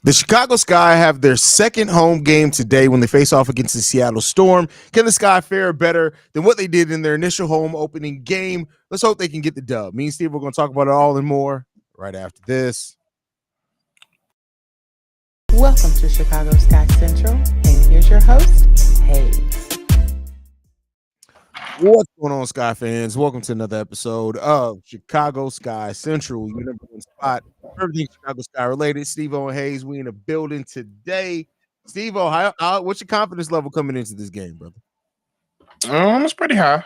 The Chicago Sky have their second home game today when they face off against the Seattle Storm. Can the Sky fare better than what they did in their initial home opening game? Let's hope they can get the dub. Me and Steve are going to talk about it all and more right after this. Welcome to Chicago Sky Central, and here's your host, Haize. What's going on, Sky fans? Welcome to another episode of Chicago Sky Central, your number one spot for everything Chicago Sky related. Stevo and Haize, we in the building today. Stevo, what's your confidence level coming into this game, brother? It's pretty high.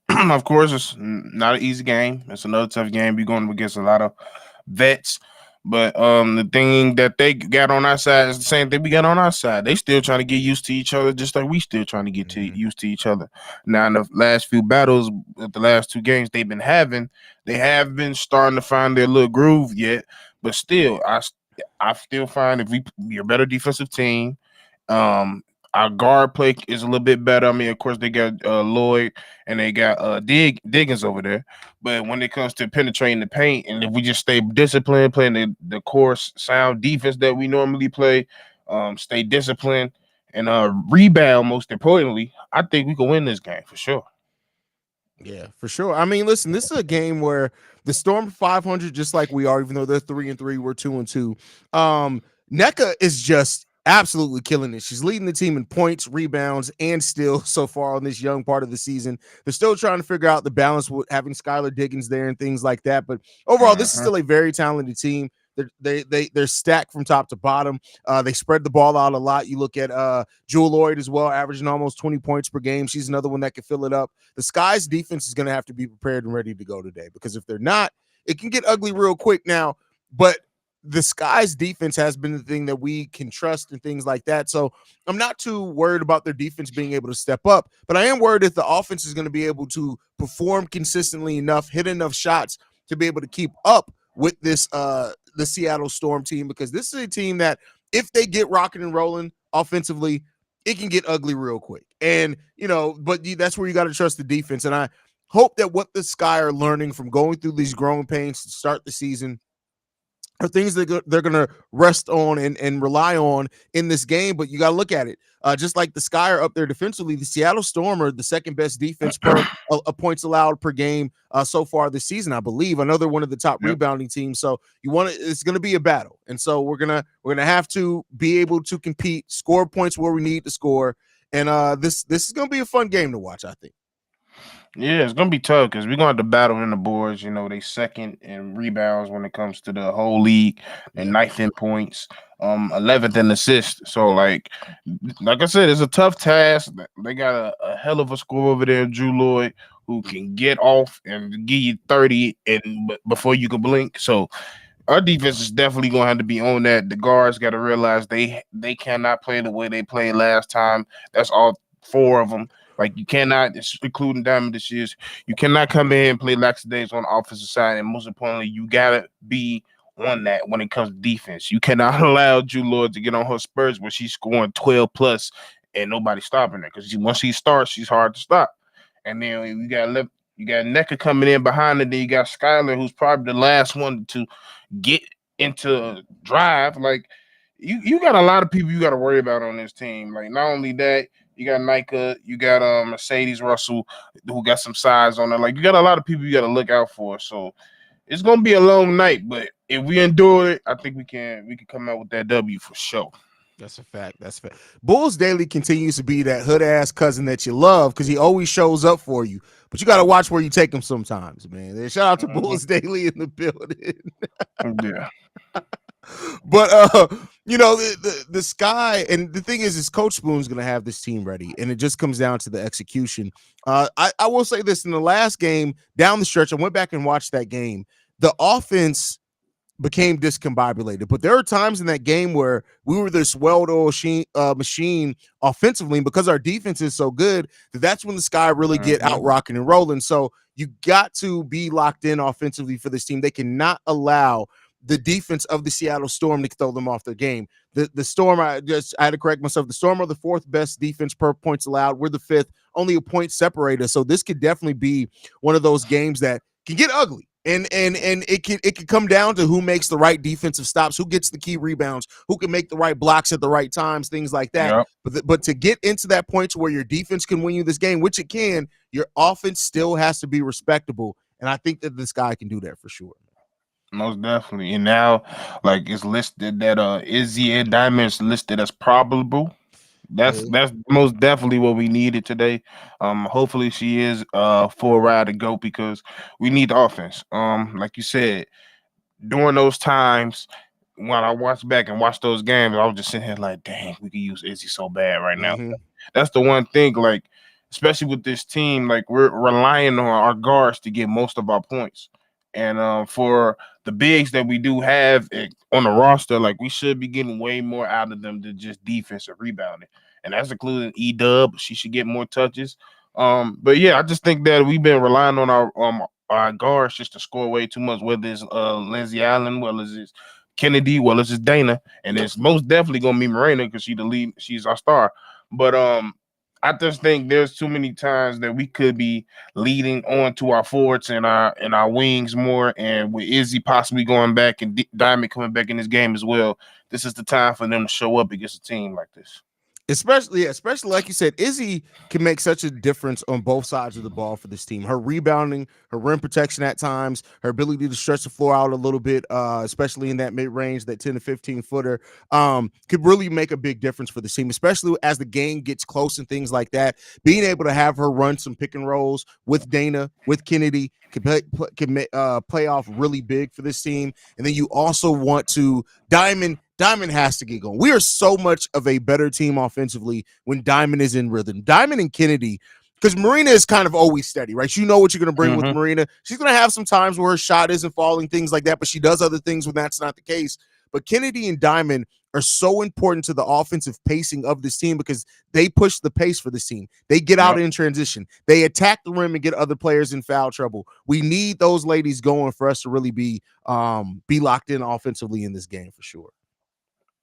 Of course, it's not an easy game. It's another tough game. You're going against a lot of vets. But the thing that they got on our side is the same thing we got on our side. They still trying to get used to each other, just like we still trying to get used to each other. Now, in the last few battles, the last two games they've been having, they have been starting to find their little groove yet. But still, I still find if we're a better defensive team, our guard play is a little bit better. I mean, of course, they got Lloyd and they got Diggins over there. But when it comes to penetrating the paint, and if we just stay disciplined, playing the course sound defense that we normally play, stay disciplined, and rebound, most importantly, I think we can win this game for sure. Yeah, for sure. I mean, listen, this is a game where the Storm 500, just like we are, even though they're 3-3, we're 2-2. NECA is just absolutely killing it. She's leading the team in points, rebounds, and steals so far on this young part of the season. They're still trying to figure out the balance with having Skylar Diggins there and things like that. But overall, this is still a very talented team. They're stacked from top to bottom. They spread the ball out a lot. You look at Jewel Lloyd as well, averaging almost 20 points per game. She's another one that can fill it up. The Sky's defense is going to have to be prepared and ready to go today, because if they're not, it can get ugly real quick now. But the Sky's defense has been the thing that we can trust and things like that. So I'm not too worried about their defense being able to step up, but I am worried if the offense is going to be able to perform consistently enough, hit enough shots to be able to keep up with this the Seattle Storm team, because this is a team that if they get rocking and rolling offensively, it can get ugly real quick. And, but that's where you got to trust the defense. And I hope that what the Sky are learning from going through these growing pains to start the season are things that they're going to rest on and rely on in this game. But you got to look at it. Just like the Sky are up there defensively, the Seattle Storm are the second best defense per points allowed per game so far this season, I believe. Another one of the top rebounding teams. So it's going to be a battle. And so we're going to have to be able to compete, score points where we need to score. And this is going to be a fun game to watch, I think. Yeah, it's gonna be tough because we're gonna have to battle in the boards. They second in rebounds when it comes to the whole league, and ninth in points, 11th in assists. So, like I said, it's a tough task. They got a hell of a score over there, Drew Lloyd, who can get off and give you 30 before you can blink. So, our defense is definitely gonna have to be on that. The guards got to realize they cannot play the way they played last time. That's all four of them. Like, you cannot, including Diamond this year, you cannot come in and play lackadays on the offensive side. And most importantly, you got to be on that when it comes to defense. You cannot allow Drew Lloyd to get on her spurs where she's scoring 12 plus and nobody's stopping her. Because once she starts, she's hard to stop. And then you got NECA coming in behind it. Then you got Skylar, who's probably the last one to get into drive. Like, you got a lot of people you got to worry about on this team. Like, not only that, you got Nika, you got Mercedes Russell, who got some size on her. Like, you got a lot of people you got to look out for. So it's gonna be a long night, but if we endure it, I think we can come out with that W for sure. That's a fact. That's a fact. Bulls Daily continues to be that hood ass cousin that you love because he always shows up for you. But you got to watch where you take him sometimes, man. Shout out to Bulls Daily in the building. Yeah. But the Sky, and the thing is Coach Spoon's gonna have this team ready, and it just comes down to the execution. I will say this: in the last game down the stretch, I went back and watched that game. The offense became discombobulated, but there are times in that game where we were this well-oiled machine offensively, and because our defense is so good, that's when the Sky really get out rocking and rolling. So you got to be locked in offensively for this team. They cannot allow the defense of the Seattle Storm to throw them off their game. The Storm, I had to correct myself. The Storm are the fourth best defense per points allowed. We're the fifth, only a point separator. So this could definitely be one of those games that can get ugly. And it can come down to who makes the right defensive stops, who gets the key rebounds, who can make the right blocks at the right times, things like that. Yep. But to get into that point to where your defense can win you this game, which it can, your offense still has to be respectable. And I think that this guy can do that for sure. Most definitely. And now, like, it's listed that Izzy and Diamond is listed as probable. That's most definitely what we needed today. Hopefully she is full ride to go because we need the offense. Like you said, during those times when I watched back and watched those games, I was just sitting here like, dang, we could use Izzy so bad right now. Mm-hmm. That's the one thing, like, especially with this team, like we're relying on our guards to get most of our points. And for the bigs that we do have on the roster, like we should be getting way more out of them than just defensive rebounding. And that's including E-Dub. She should get more touches. But yeah, I just think that we've been relying on our guards just to score way too much, whether it's Lindsay Allen, whether it's Kennedy, whether it's Dana, and it's most definitely gonna be Marina because she's the lead, she's our star. But I just think there's too many times that we could be leading on to our forwards and our wings more, and with Izzy possibly going back and Diamond coming back in this game as well, this is the time for them to show up against a team like this. Especially like you said, Izzy can make such a difference on both sides of the ball for this team. Her rebounding, her rim protection at times, her ability to stretch the floor out a little bit, especially in that mid range, that 10 to 15 footer, could really make a big difference for the team, especially as the game gets close and things like that. Being able to have her run some pick and rolls with Dana, with Kennedy, can play off really big for this team. And then you also want to Diamond has to get going. We are so much of a better team offensively when Diamond is in rhythm. Diamond and Kennedy, because Marina is kind of always steady, right? You know what you're going to bring with Marina. She's going to have some times where her shot isn't falling, things like that, but she does other things when that's not the case. But Kennedy and Diamond are so important to the offensive pacing of this team because they push the pace for this team. They get out in transition. They attack the rim and get other players in foul trouble. We need those ladies going for us to really be locked in offensively in this game for sure.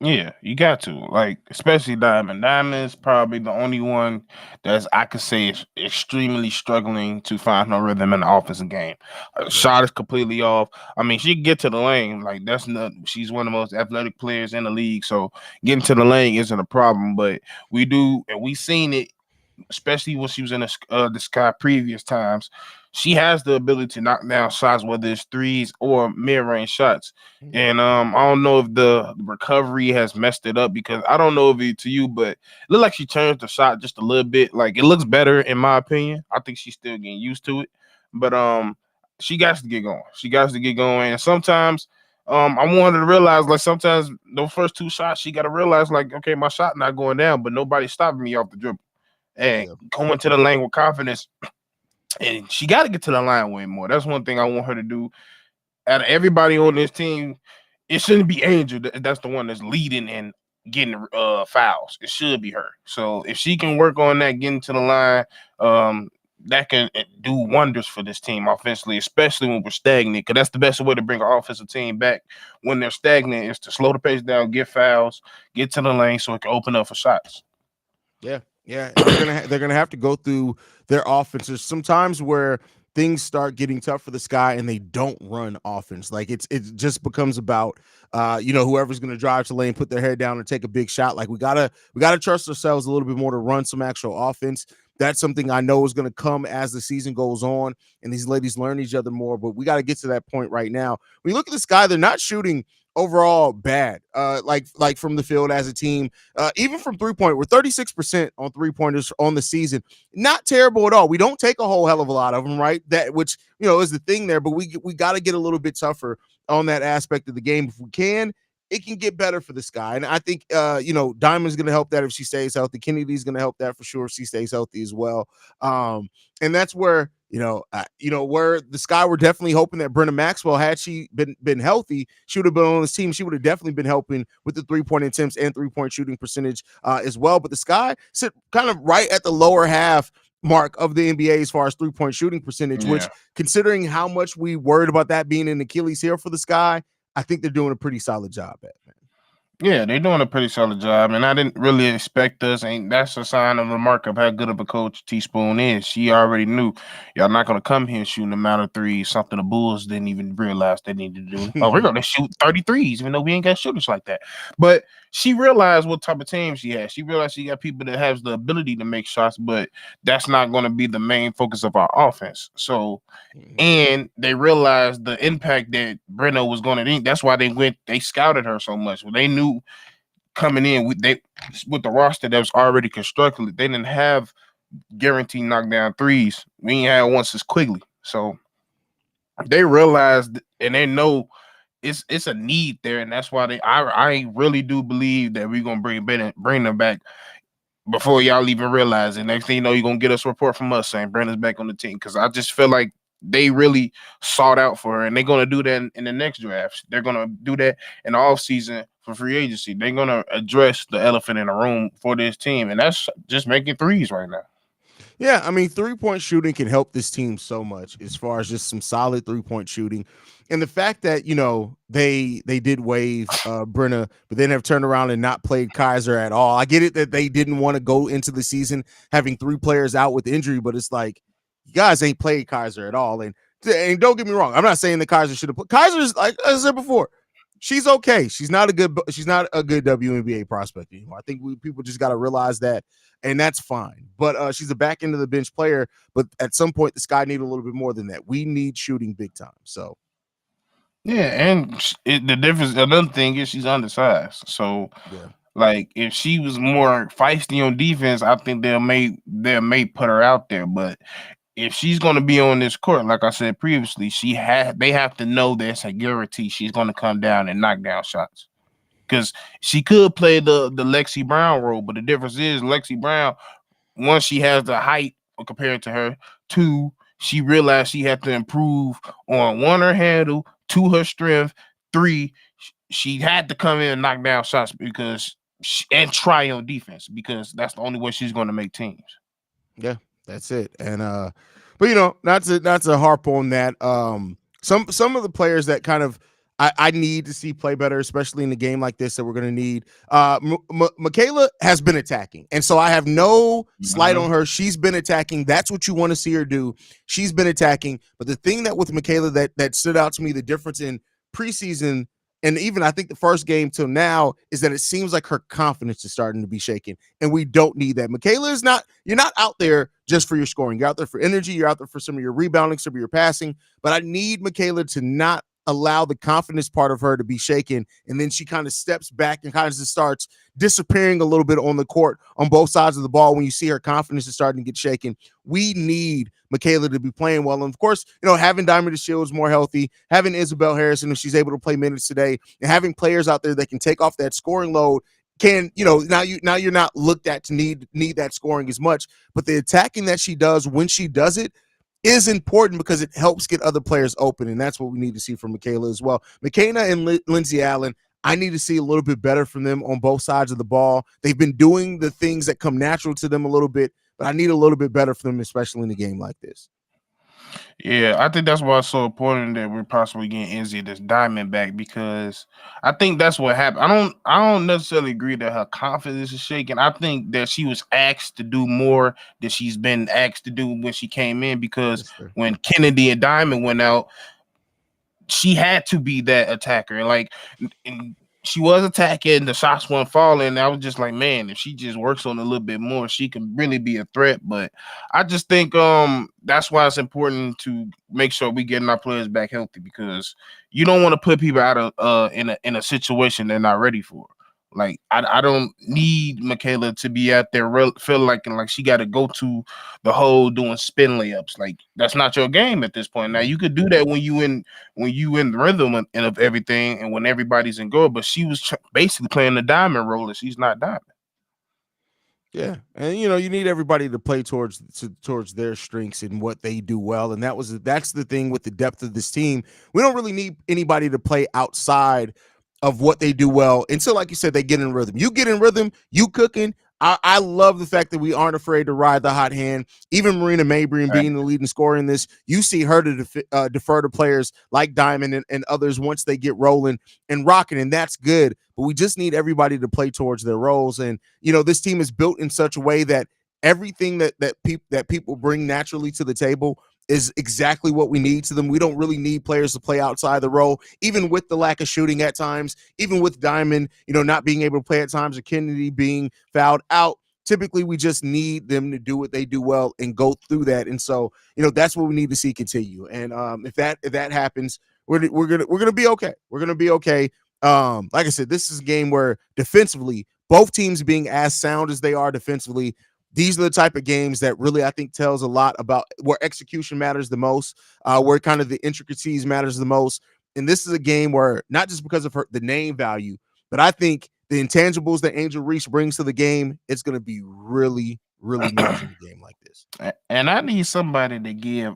Yeah, you got to, like, especially Diamond. Diamond is probably the only one that's I could say is extremely struggling to find her rhythm in the offensive game. Her shot is completely off. I mean, she can get to the lane, like that's not. She's one of the most athletic players in the league, so getting to the lane isn't a problem. But we do, and we seen it, especially when she was in the Sky previous times. She has the ability to knock down shots, whether it's threes or mid-range shots. And I don't know if the recovery has messed it up because I don't know if it to you, but it looked like she changed the shot just a little bit. Like it looks better in my opinion. I think she's still getting used to it, but she got to get going. She got to get going, and sometimes. I wanted to realize, like, sometimes those first two shots, she got to realize, like, okay, my shot not going down, but nobody's stopping me off the dribble. And going to the lane with confidence. And she got to get to the line way more. That's one thing I want her to do. Out of everybody on this team, it shouldn't be Angel. That's the one that's leading and getting fouls. It should be her. So if she can work on that, getting to the line, that can do wonders for this team offensively, especially when we're stagnant. Because that's the best way to bring our offensive team back when they're stagnant is to slow the pace down, get fouls, get to the lane so it can open up for shots. Yeah. Yeah, and they're gonna have to go through their offenses sometimes where things start getting tough for the Sky and they don't run offense. Like it just becomes about whoever's gonna drive to lane, put their head down and take a big shot. Like we gotta trust ourselves a little bit more to run some actual offense. That's something I know is going to come as the season goes on and these ladies learn each other more. But we got to get to that point right now. When you look at the Sky, they're not shooting overall bad, like from the field as a team, even from 3-point. We're 36% on 3-pointers on the season. Not terrible at all. We don't take a whole hell of a lot of them, right? That which is the thing there. But we got to get a little bit tougher on that aspect of the game if we can. It can get better for the Sky. And I think, Diamond's going to help that if she stays healthy. Kennedy's going to help that for sure if she stays healthy as well. And that's where, where the Sky were definitely hoping that Brenna Maxwell, had she been healthy, she would have been on this team. She would have definitely been helping with the 3-point attempts and 3-point shooting percentage as well. But the Sky sit kind of right at the lower half mark of the NBA as far as 3-point shooting percentage, which, considering how much we worried about that being an Achilles heel for the Sky, I think they're doing a pretty solid job at, man. Yeah, they're doing a pretty solid job, and I didn't really expect us. Ain't that's a sign of a mark of how good of a coach Teaspoon is. She already knew y'all not gonna come here shooting a amount of threes, something the Bulls didn't even realize they needed to do. Oh, we're gonna shoot 33s, even though we ain't got shooters like that. But she realized what type of team she has. She realized she got people that has the ability to make shots, but that's not gonna be the main focus of our offense. So and they realized the impact that Breno was going to need. That's why they scouted her so much. They knew coming in with the roster that was already constructed, they didn't have guaranteed knockdown threes. We ain't had once as quickly. So they realized and they know it's a need there, and that's why I really do believe that we're gonna bring them back before y'all even realize it. Next thing you know, you're gonna get us a report from us saying Brandon's back on the team. Cause I just feel like they really sought out for her, and they're gonna do that in the next draft. They're gonna do that in the offseason for free agency. They're gonna address the elephant in the room for this team, and that's just making threes right now. Yeah, I mean, 3-point shooting can help this team so much as far as just some solid 3-point shooting. And the fact that, they did waive Brenna, but then have turned around and not played Kaiser at all. I get it that they didn't want to go into the season having 3 players out with injury, but it's like you guys ain't played Kaiser at all. And don't get me wrong, I'm not saying that Kaiser should have put Kaiser's, like I said before, she's okay. She's not a good WNBA prospect anymore. I think people just got to realize that, and that's fine. But she's a back end of the bench player. But at some point, the Sky need a little bit more than that. We need shooting big time. So Yeah, and the difference. Another thing is she's undersized. So, yeah, like, if she was more feisty on defense, I think they may put her out there. But if she's going to be on this court, like I said previously, they have to know there's a guarantee she's going to come down and knock down shots. Because she could play the Lexi Brown role, but the difference is Lexi Brown, one, she has the height compared to her. Two, she realized she had to improve on one, her handle, two, her strength. Three, she had to come in and knock down shots and try on defense because that's the only way she's going to make teams. yeah, that's it. And but not to harp on that. Some of the players that kind of I need to see play better, especially in a game like this that we're going to need. Michaela has been attacking, and so I have no slight on her. She's been attacking. That's what you want to see her do. She's been attacking. But the thing that with Michaela that stood out to me, the difference in preseason and even I think the first game till now is that it seems like her confidence is starting to be shaken, and we don't need that. Michaela is not. You're not out there just for your scoring. You're out there for energy. You're out there for some of your rebounding, some of your passing. But I need Michaela to not allow the confidence part of her to be shaken, and then she kind of steps back and kind of just starts disappearing a little bit on the court on both sides of the ball. When you see her confidence is starting to get shaken, we need Michaela to be playing well. And of course, having Diamond DeShields more healthy, having Isabel Harrison, if she's able to play minutes today, and having players out there that can take off that scoring load can, now you're not looked at to need that scoring as much, but the attacking that she does when she does it is important because it helps get other players open, and that's what we need to see from Michaela as well. McKenna and Lindsay Allen, I need to see a little bit better from them on both sides of the ball. They've been doing the things that come natural to them a little bit, but I need a little bit better for them, especially in a game like this. Yeah, I think that's why it's so important that we're possibly getting Izzy this diamond back because I think that's what happened. I don't necessarily agree that her confidence is shaking. I think that she was asked to do more than she's been asked to do when she came in because when Kennedy and Diamond went out, she had to be that attacker. And she was attacking, the shots weren't falling. I was just like, man, if she just works on it a little bit more, she can really be a threat. But I just think that's why it's important to make sure we getting our players back healthy because you don't want to put people out of in a situation they're not ready for. Like I don't need Michaela to be out there feel like she got to go to the hole doing spin layups. Like that's not your game at this point. Now you could do that when you in the rhythm of everything and when everybody's in goal. But she was basically playing the diamond role, and she's not diamond. Yeah, and you need everybody to play towards their strengths and what they do well, and that's the thing with the depth of this team. We don't really need anybody to play outside of what they do well until, like you said, they get in rhythm. You get in rhythm, you cooking. I love the fact that we aren't afraid to ride the hot hand. Even Marina Mabrey Right. being the leading scorer in this, you see her to defer to players like Diamond and others once they get rolling and rocking, and that's good. But we just need everybody to play towards their roles. And this team is built in such a way that everything that people bring naturally to the table is exactly what we need to them. We don't really need players to play outside the role, even with the lack of shooting at times, even with Diamond, not being able to play at times, or Kennedy being fouled out. Typically, we just need them to do what they do well and go through that. And so, that's what we need to see continue. And if that happens, we're gonna be okay. We're gonna be okay. Like I said, this is a game where defensively, both teams being as sound as they are defensively, these are the type of games that really, I think, tells a lot about where execution matters the most, where kind of the intricacies matters the most. And this is a game where, not just because of the name value, but I think the intangibles that Angel Reese brings to the game, it's going to be really, really nice in a game like this. And I need somebody to give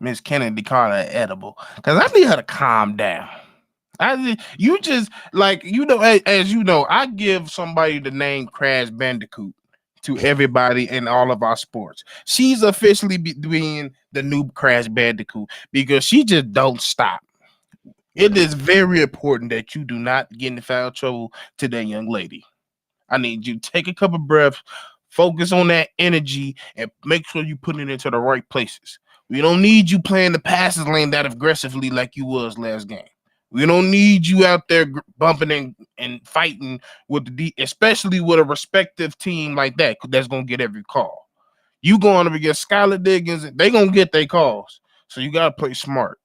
Miss Kennedy Carter an edible, because I need her to calm down. You just like, as you know, I give somebody the name Crash Bandicoot to everybody in all of our sports. She's officially being the new Crash Bandicoot because she just don't stop. It is very important that you do not get into foul trouble to that young lady. I need you to take a couple breaths, focus on that energy, and make sure you put it into the right places. We don't need you playing the passes lane that aggressively like you was last game. We don't need you out there bumping and fighting with especially with a respective team like that that's gonna get every call. You going up against Skylar Diggins, they gonna get their calls. So you gotta play smart.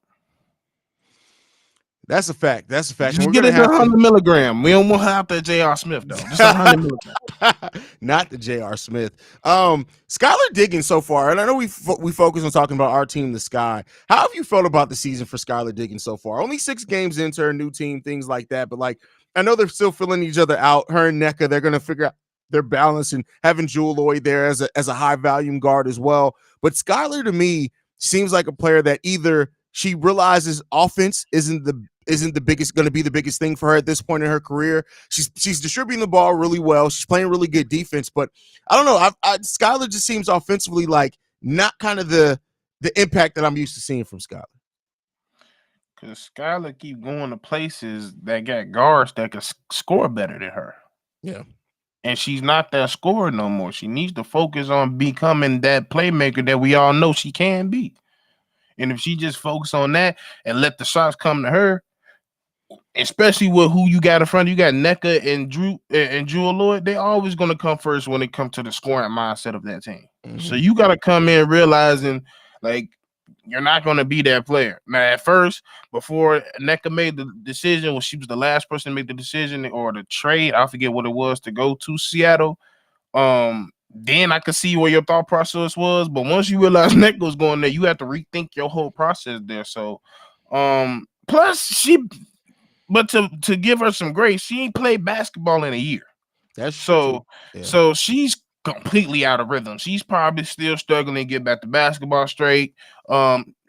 That's a fact. That's a fact. Just get it to 100 milligram. We don't want to have that J.R. Smith though. Just 100 milligram. Not the J.R. Smith. Skylar Diggins so far, and I know we focus on talking about our team, the Sky. How have you felt about the season for Skylar Diggins so far? Only 6 games into her new team, things like that. But I know they're still filling each other out. Her and NECA, they're gonna figure out their balance, and having Jewel Lloyd there as a high volume guard as well. But Skylar to me seems like a player that either she realizes offense isn't the biggest going to be the biggest thing for her at this point in her career. She's distributing the ball really well. She's playing really good defense, but I don't know. Skylar just seems offensively like not kind of the impact that I'm used to seeing from Skylar. Because Skylar keep going to places that got guards that can score better than her. Yeah. And she's not that scorer no more. She needs to focus on becoming that playmaker that we all know she can be. And if she just focus on that and let the shots come to her, especially with who you got in front of you, got NECA and Jewel Lloyd, they always going to come first when it comes to the scoring mindset of that team. Mm-hmm. So you got to come in realizing like you're not going to be that player. Now, at first, before NECA made the decision, when she was the last person to make the decision or the trade, I forget what it was, to go to Seattle. Then I could see where your thought process was, but once you realize NECA was going there, you have to rethink your whole process there. So, plus but to give her some grace, she ain't played basketball in a year. That's so true. Yeah. So she's completely out of rhythm. She's probably still struggling to get back to basketball straight.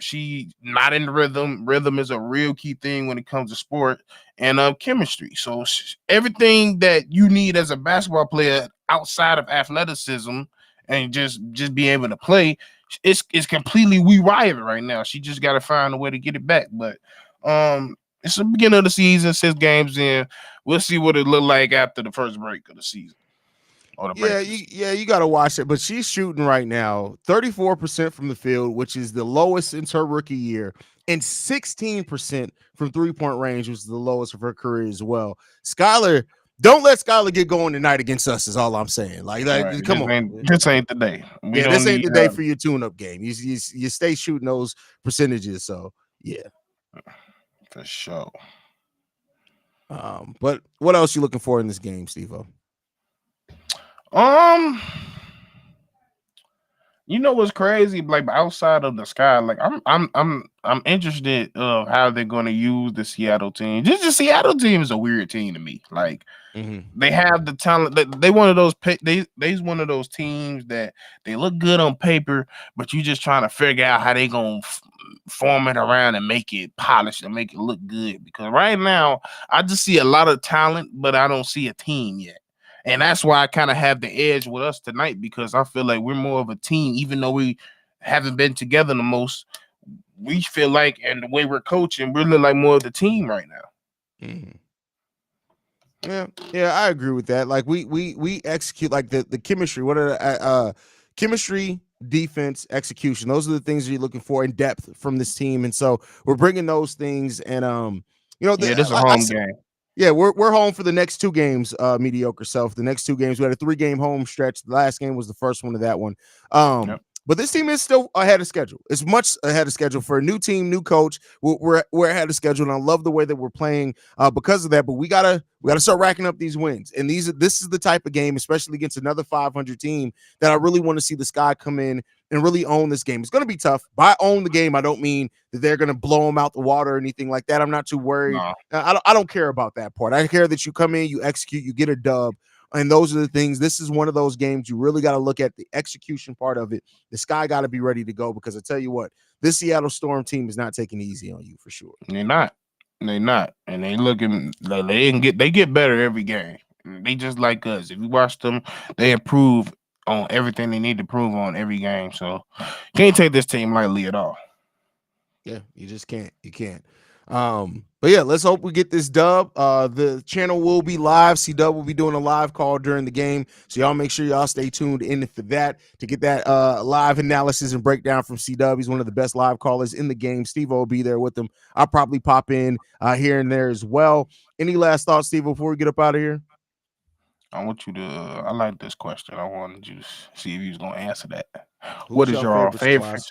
She not in the rhythm. Rhythm is a real key thing when it comes to sport and chemistry. So everything that you need as a basketball player outside of athleticism and just be able to play, it's completely rewired right now. She just got to find a way to get it back. But it's the beginning of the season, 6 games in. We'll see what it look like after the first break of the season. You got to watch it. But she's shooting right now 34% from the field, which is the lowest since her rookie year, and 16% from 3-point range, which is the lowest of her career as well. Skylar, don't let Skylar get going tonight against us, is all I'm saying. Right. Come on. This ain't the day. This ain't the day for your tune-up game. You stay shooting those percentages. So, yeah. For sure. But what else you looking for in this game, Stevo? You know what's crazy? Like outside of the Sky, like I'm interested of how they're going to use the Seattle team. Just the Seattle team is a weird team to me. Like they have the talent. They one of those. They's one of those teams that they look good on paper, but you just trying to figure out how they gonna form it around and make it polished and make it look good. Because right now I just see a lot of talent, but I don't see a team yet. And that's why I kind of have the edge with us tonight, because I feel like we're more of a team, even though we haven't been together the most. We feel like, and the way we're coaching, we're like more of the team right now. Mm-hmm. Yeah, I agree with that. Like we execute like the chemistry. What are chemistry, defense, execution? Those are the things you're looking for in depth from this team, and so we're bringing those things. And this is a like home game. Yeah, we're home for the next 2 games, mediocre self. The next 2 games, we had a 3-game home stretch. The last game was the first one of that one. Yep. But this team is still ahead of schedule. It's much ahead of schedule for a new team, new coach. We're ahead of schedule, and I love the way that we're playing because of that. But we gotta start racking up these wins. And this is the type of game, especially against another 500 team, that I really want to see the Sky come in and really own this game. It's going to be tough. By own the game, I don't mean that they're going to blow them out the water or anything like that. I'm not too worried. No. I don't care about that part. I care that you come in, you execute, you get a dub. And those are the things. This is one of those games you really got to look at the execution part of it. The Sky got to be ready to go, because I tell you what, this Seattle Storm team is not taking it easy on you for sure. They're not. And they looking like they get better every game. They just like us. If you watch them, they improve on everything they need to prove on every game. So can't take this team lightly at all. Yeah, you just can't. You can't. But yeah, let's hope we get this dub. The channel will be live. C-Dub will be doing a live call during the game, so y'all make sure y'all stay tuned in for that to get that live analysis and breakdown from C-Dub. He's one of the best live callers in the game. Stevo will be there with him. I'll probably pop in here and there as well. Any last thoughts, Stevo, before we get up out of here? I want you to. I like this question. I wanted you to see if you was gonna answer that. What is your favorite?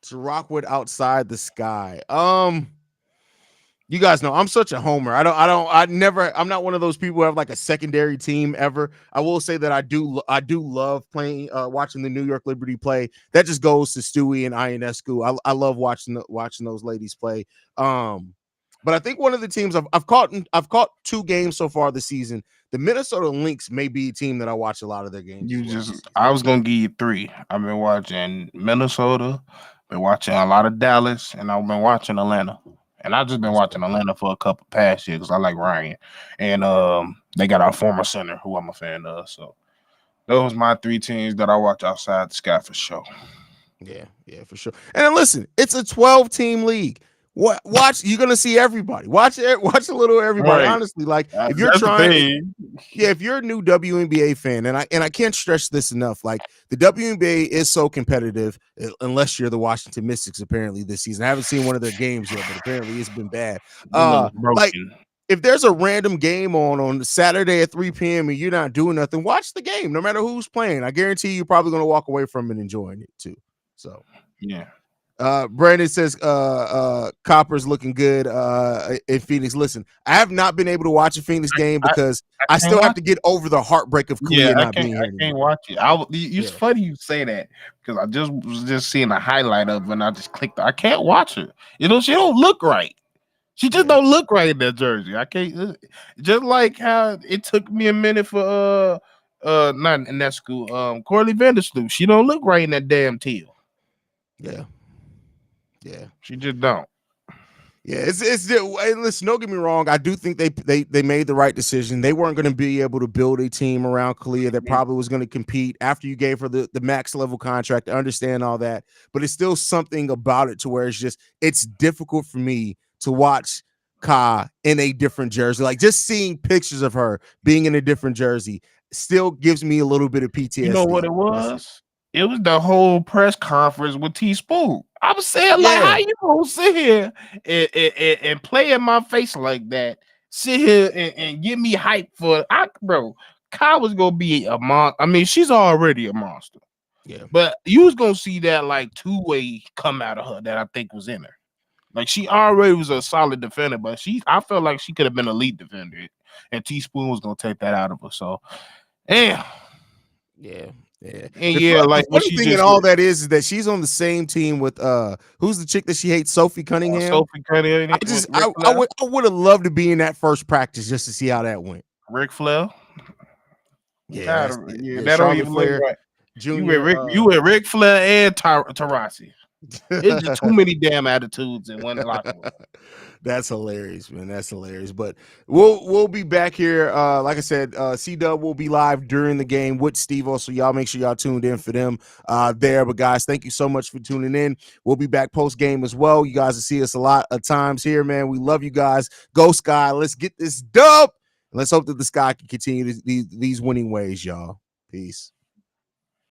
To rock with outside the Sky. You guys know I'm such a homer. I'm not one of those people who have like a secondary team ever. I will say that I do love playing, watching the New York Liberty play. That just goes to Stewie and Ionescu. I love watching those ladies play. But I think one of the teams I've caught 2 games so far this season. The Minnesota Lynx may be a team that I watch a lot of their games. I was gonna give you 3. I've been watching Minnesota, been watching a lot of Dallas, and I've been watching Atlanta. And I've just been watching Atlanta for a couple past years because I like Ryan. And they got our former center who I'm a fan of. So those are my 3 teams that I watch outside the Sky for sure. Yeah, for sure. And then listen, it's a 12-team league. Watch, you're gonna see everybody. Watch a little everybody. Right. Honestly, like if you're if you're a new WNBA fan, and I can't stress this enough, like the WNBA is so competitive, unless you're the Washington Mystics. Apparently this season, I haven't seen one of their games yet, but apparently it's been bad. Like if there's a random game on Saturday at 3 p.m. and you're not doing nothing, watch the game, no matter who's playing. I guarantee you're probably gonna walk away from it enjoying it too. So yeah. Brandon says Copper's looking good in Phoenix. Listen, I have not been able to watch a Phoenix game because I still have to get over the heartbreak of Kalia not being here. I can't watch it. It's funny you say that because I was just seeing a highlight of it and I just clicked. I can't watch her. She don't look right. She just don't look right in that jersey. I can't. Just like how it took me a minute for not in that school. Corley Vandersloot. She don't look right in that damn teal. Yeah, she just don't. Yeah, it's listen, don't get me wrong. I do think they made the right decision. They weren't going to be able to build a team around Kalia that probably was going to compete after you gave her the max level contract. I understand all that, but it's still something about it to where it's difficult for me to watch Ka in a different jersey. Like just seeing pictures of her being in a different jersey still gives me a little bit of PTSD. You know what it was? It was the whole press conference with T-Spoon. I was saying, like, how you gonna sit here and play in my face like that? Sit here and get me hype bro. Kai was gonna be a monster. I mean, she's already a monster. Yeah. But you was gonna see that like 2-way come out of her that I think was in her. Like she already was a solid defender, but I felt like she could have been an elite defender, and T-Spoon was gonna take that out of her. So, yeah. And like what she thing and all that is that she's on the same team with who's the chick that she hates, Sophie Cunningham. Sophie Cunningham. I would have loved to be in that first practice just to see how that went. Ric Flair. That don't even look right. You with Ric Flair and Tarasi. It's just too many damn attitudes in one locker room. That's hilarious, man. That's hilarious. But we'll be back here. Like I said, C-Dub will be live during the game with Stevo. So y'all make sure y'all tuned in for them there. But guys, thank you so much for tuning in. We'll be back post game as well. You guys will see us a lot of times here, man. We love you guys. Go Sky. Let's get this dub. Let's hope that the Sky can continue these winning ways, y'all. Peace.